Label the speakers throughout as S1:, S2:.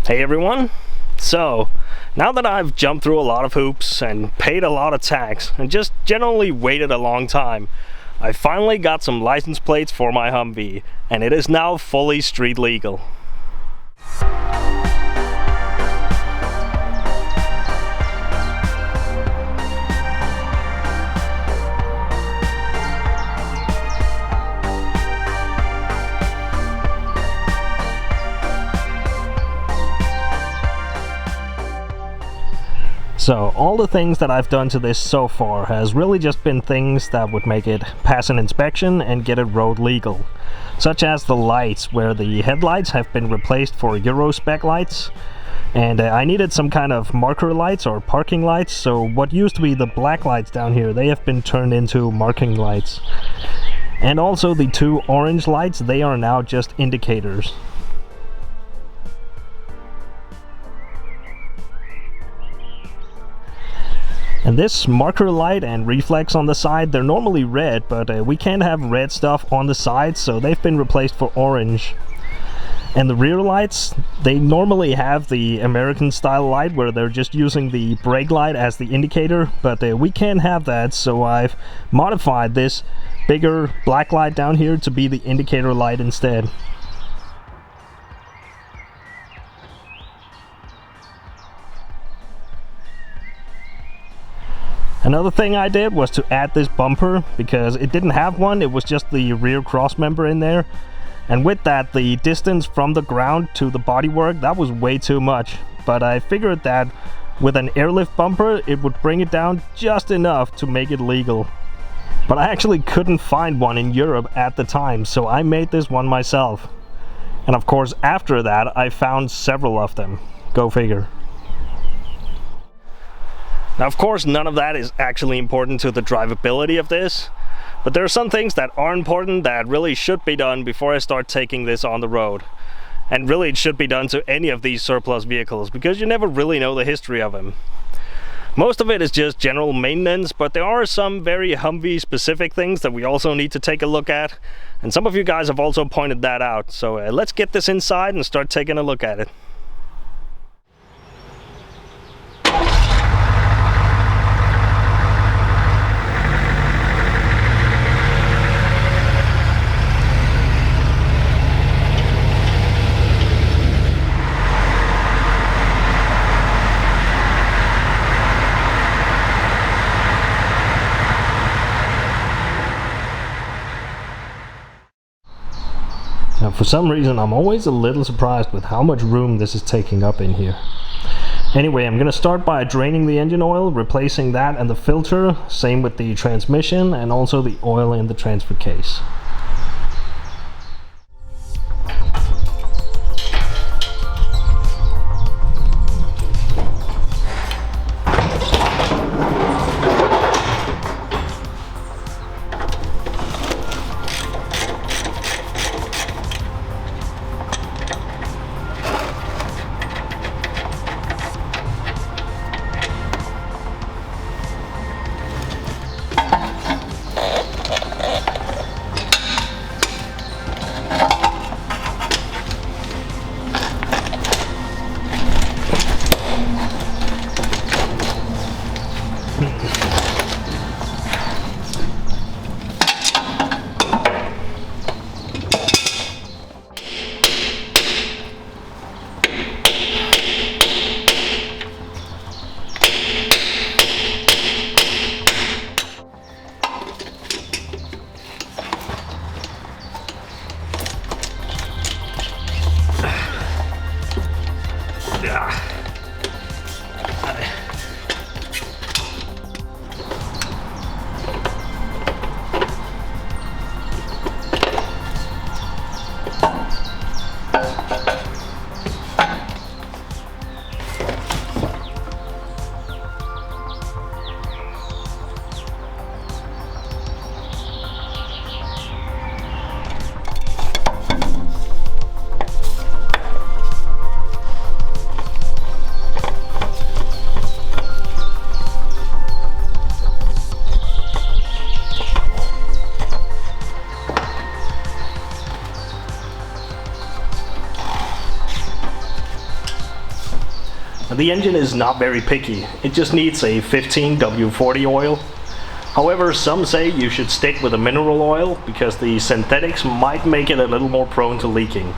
S1: Hey everyone! So, now that I've jumped through a lot of hoops and paid a lot of tax and just generally waited a long time, I finally got some license plates for my Humvee, and it is now fully street legal. So all the things that I've done to this so far has really just been things that would make it pass an inspection and get it road legal. Such as the lights, where the headlights have been replaced for Euro spec lights. And I needed some kind of marker lights or parking lights, so what used to be the black lights down here, they have been turned into marking lights. And also the two orange lights, they are now just indicators. And this marker light and reflex on the side, they're normally red, but we can't have red stuff on the side, so they've been replaced for orange. And the rear lights, they normally have the American style light where they're just using the brake light as the indicator, but we can't have that, so I've modified this bigger black light down here to be the indicator light instead. Another thing I did was to add this bumper, because it didn't have one, it was just the rear cross member in there. And with that, the distance from the ground to the bodywork, that was way too much. But I figured that with an airlift bumper, it would bring it down just enough to make it legal. But I actually couldn't find one in Europe at the time, so I made this one myself. And of course, after that, I found several of them. Go figure. Now, of course, none of that is actually important to the drivability of this, but there are some things that are important that really should be done before I start taking this on the road. And really, it should be done to any of these surplus vehicles, because you never really know the history of them. Most of it is just general maintenance, but there are some very Humvee specific things that we also need to take a look at, and some of you guys have also pointed that out. So let's get this inside and start taking a look at it. Now, for some reason, I'm always a little surprised with how much room this is taking up in here. Anyway, I'm going to start by draining the engine oil, replacing that and the filter, same with the transmission and also the oil in the transfer case. The engine is not very picky, it just needs a 15W40 oil. However, some say you should stick with a mineral oil because the synthetics might make it a little more prone to leaking.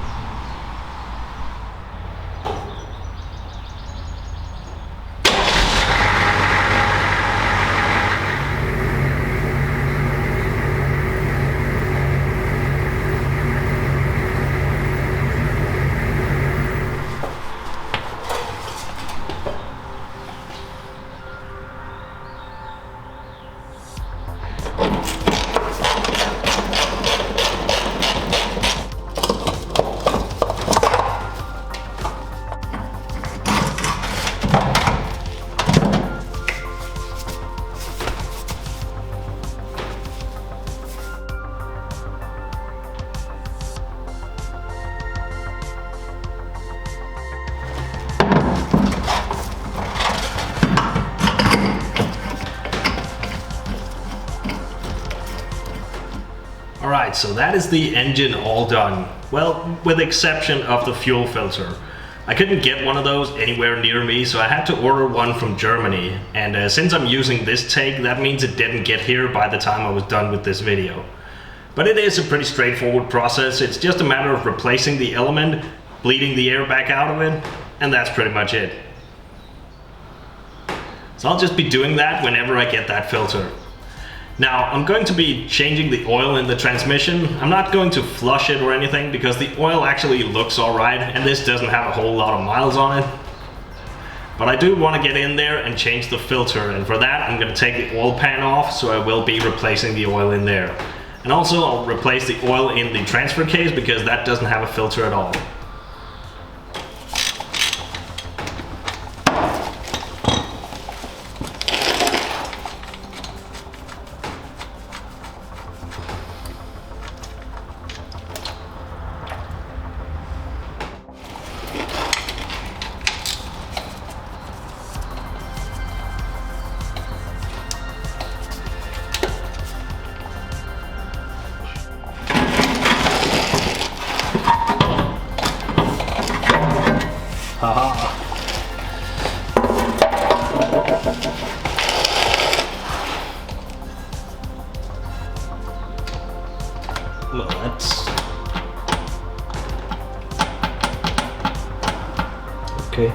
S2: Alright, so that is the engine all done. Well, with the exception of the fuel filter. I couldn't get one of those anywhere near me, so I had to order one from Germany. And since I'm using this take, that means it didn't get here by the time I was done with this video. But it is a pretty straightforward process. It's just a matter of replacing the element, bleeding the air back out of it, and that's pretty much it. So I'll just be doing that whenever I get that filter. Now, I'm going to be changing the oil in the transmission. I'm not going to flush it or anything because the oil actually looks alright and this doesn't have a whole lot of miles on it. But I do want to get in there and change the filter, and for that I'm going to take the oil pan off, so I will be replacing the oil in there. And also I'll replace the oil in the transfer case because that doesn't have a filter at all.
S1: Well, that's okay.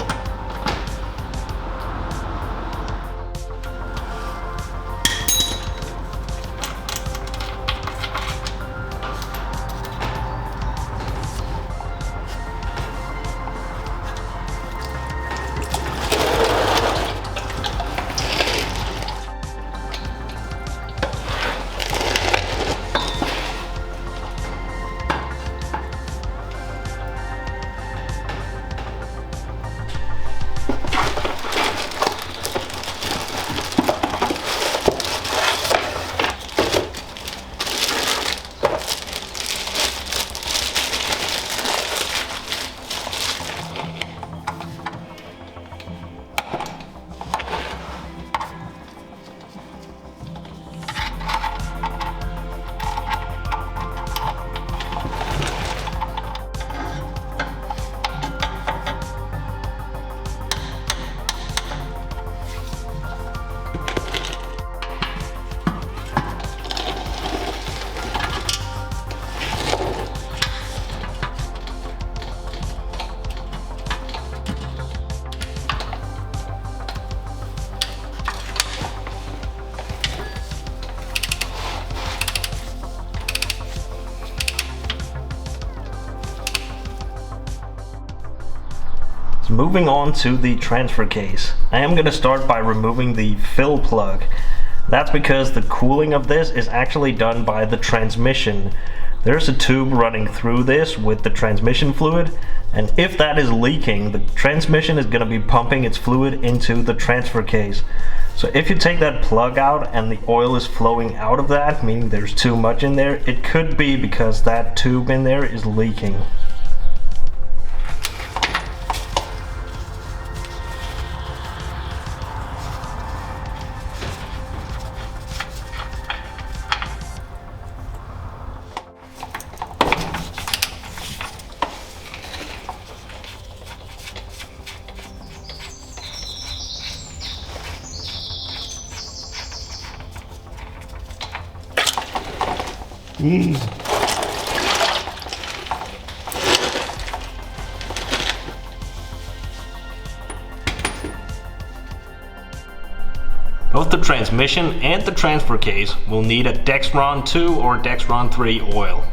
S1: So moving on to the transfer case, I am going to start by removing the fill plug. That's because the cooling of this is actually done by the transmission. There's a tube running through this with the transmission fluid, and if that is leaking, the transmission is going to be pumping its fluid into the transfer case. So if you take that plug out and the oil is flowing out of that, meaning there's too much in there, it could be because that tube in there is leaking.
S2: Both the transmission and the transfer case will need a Dexron 2 or Dexron 3 oil.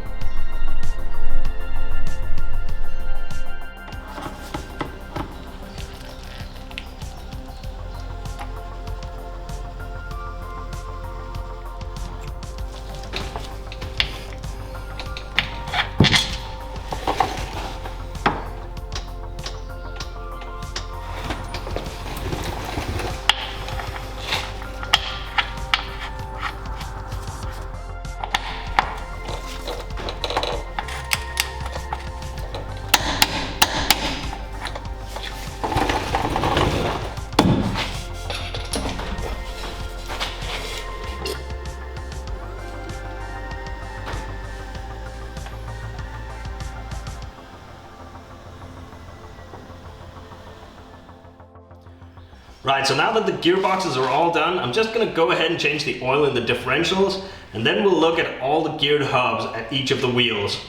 S2: Right, so now that the gearboxes are all done, I'm just going to go ahead and change the oil in the differentials, and then we'll look at all the geared hubs at each of the wheels.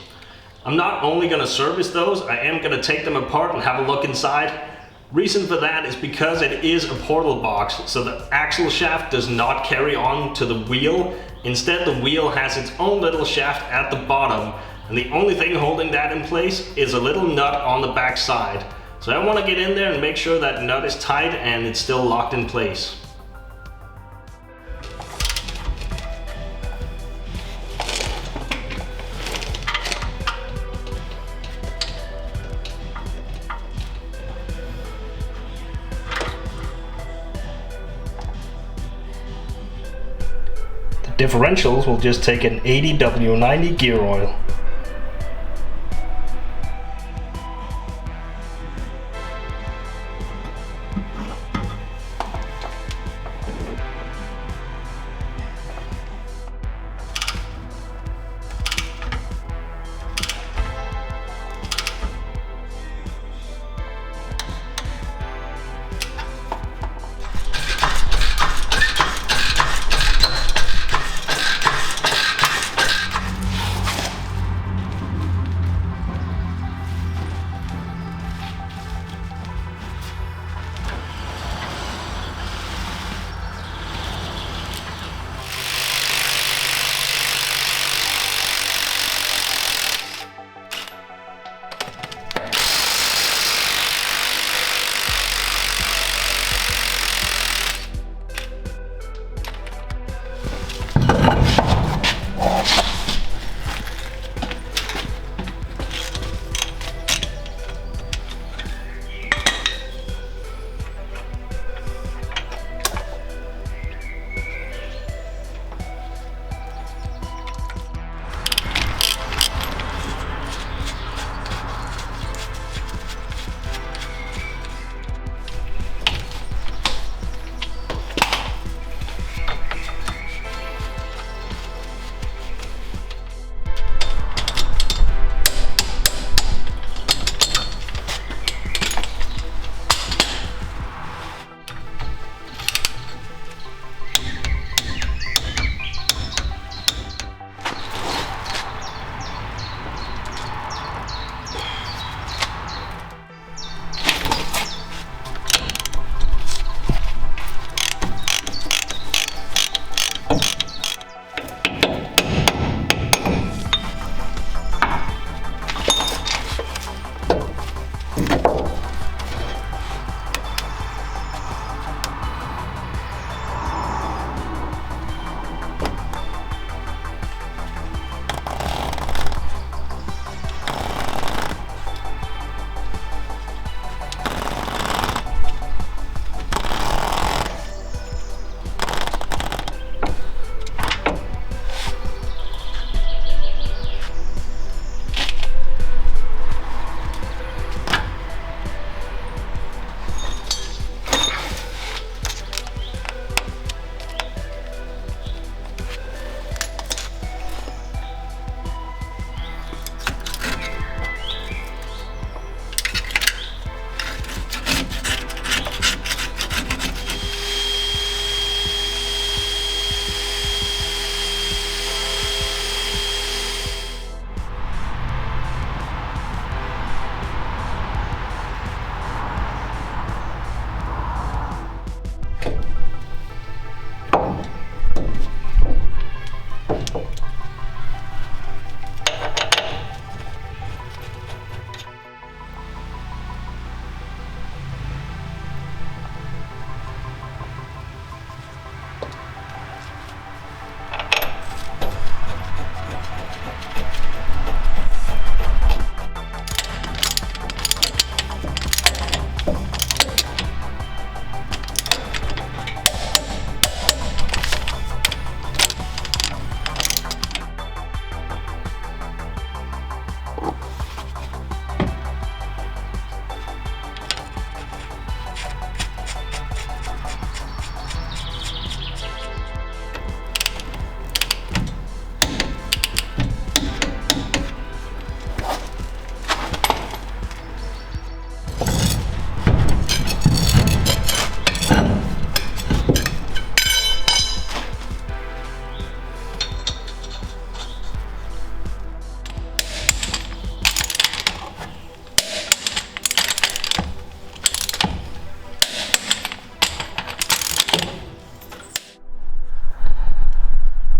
S2: I'm not only going to service those, I am going to take them apart and have a look inside. Reason for that is because it is a portal box, so the axle shaft does not carry on to the wheel. Instead, the wheel has its own little shaft at the bottom, and the only thing holding that in place is a little nut on the back side. So I want to get in there and make sure that nut is tight and it's still locked in place. The differentials will just take an 80W90 gear oil.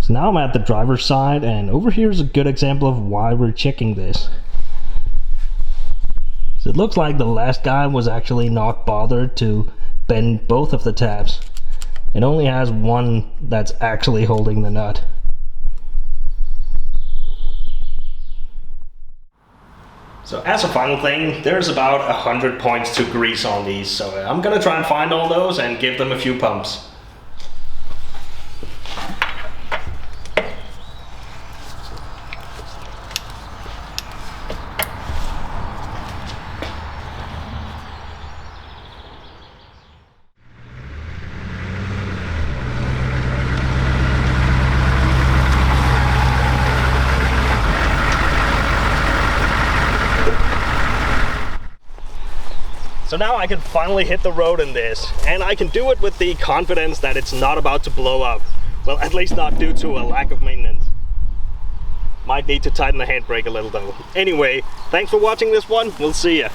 S1: So now I'm at the driver's side, and over here is a good example of why we're checking this. So it looks like the last guy was actually not bothered to bend both of the tabs. It only has one that's actually holding the nut. So as a final thing, there's about 100 points to grease on these, so I'm gonna try and find all those and give them a few pumps. So now I can finally hit the road in this, and I can do it with the confidence that it's not about to blow up. Well, at least not due to a lack of maintenance. Might need to tighten the handbrake a little though. Anyway, thanks for watching this one. We'll see ya.